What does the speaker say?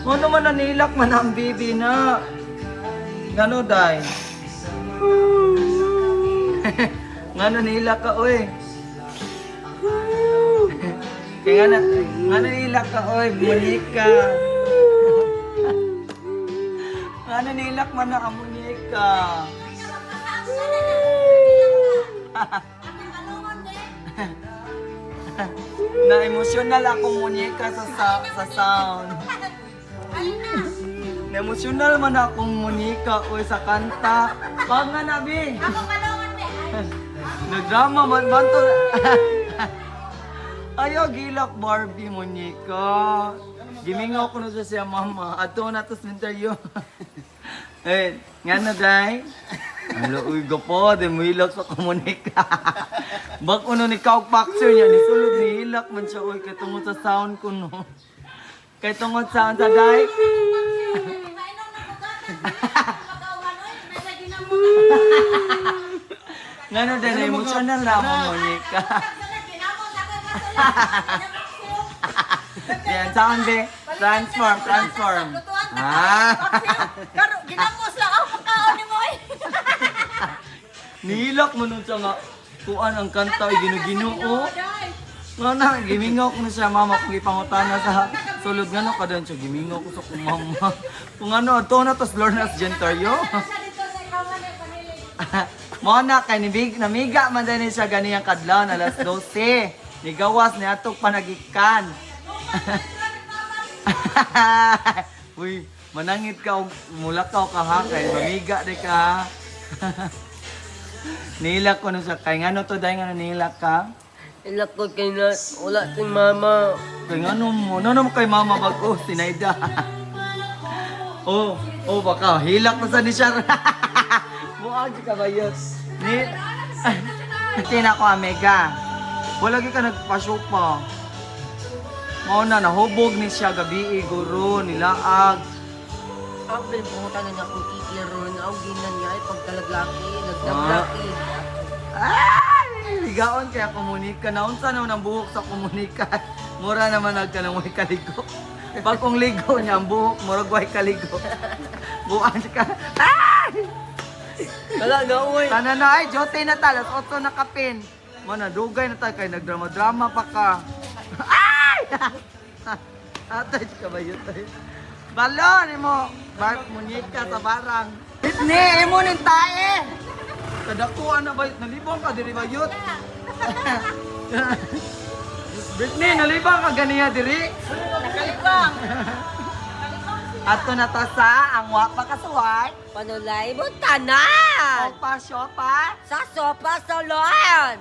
Mo naman nanilak man ang bibi na. Ngano day? Ngano nilak ka oy? Kaya nga nanilak ka oy, Monica. Nga nanilak man na ang Monica. Na-emotional akong Monica sa sound. Na-emotional man akong Monica oy sa kanta. Pag nga nabi. Nagdrama man to. Ayaw gilak Barbie Monica. Gimingaw ko na siya mama. Ato na to sa interview. Eh, nga na day. Alo, uy, gapo, di mo hilak sa komunika. Bak uno ni Kaug Paxer niya, ni sulod ni hilak man siya, uy, kay tungod sa sound ko, no. Kay tungod sound sa day. Nga na din, emotional lang mo, Monica. Yan, sound be, transform. Karo, ginamos lang ako pagkaon ni Moy. Nihilak mo nun siya nga, kuan ang kanta ay ginuginoo. Nga na, gimingaw ko na siya mama kung ipangutana sa sulod nga no, kadaan siya gimingaw ko sa kong mama. Kung ano, ito na to Lornas Gentaryo. Mga na, kay namiga man din siya ganiyang kadlaw na alas 12. Nigawas ni atok panagikan. Uy, manangit ka, mulakaw ka ha, kay mamiga di ka. Nilak ko na siya, kay nga no to dahil nga nilak ka. Ilak ko kay na, wala si mama. Kay nga no mo, ano kay mama bago, sinayda. Oh, baka, hilak na sa ni siya. Buang ka ba yun? Tina ko Amega. Wala ka nagpasok pa. Mauna, nahubog ni siya gabi, guro, nilaag. Ako din pumunta na akong ikiron. Ako ginan niya ay pagkalaglaki, nagdaglaki. Ay! Ligaon kaya komunika. Naunsa naman ang buhok sa komunika. Mura naman nagkanang way kaligo. Pag kung ligo niya ang buhok, murag way kaligo. Buwan ka. Ay! Wala na, uy. Sana na ay, jote na talas, oto na kapin. Mana, dugay na tayo, kay nagdrama-drama pa ka. Ay! Atay ka ba yun tayo? Balon, mo. Bark Monica sa barang. Pitni, imo ning tae. Kadakuan na ba yun? Nalibang ka, diri ba yun? Britney, nalibang ka ganiya diri? Nakalibang. Ato na to sa ang wapa kasuway. Panulay mo tanan. Opa, siopa. Sa sopa sa loan.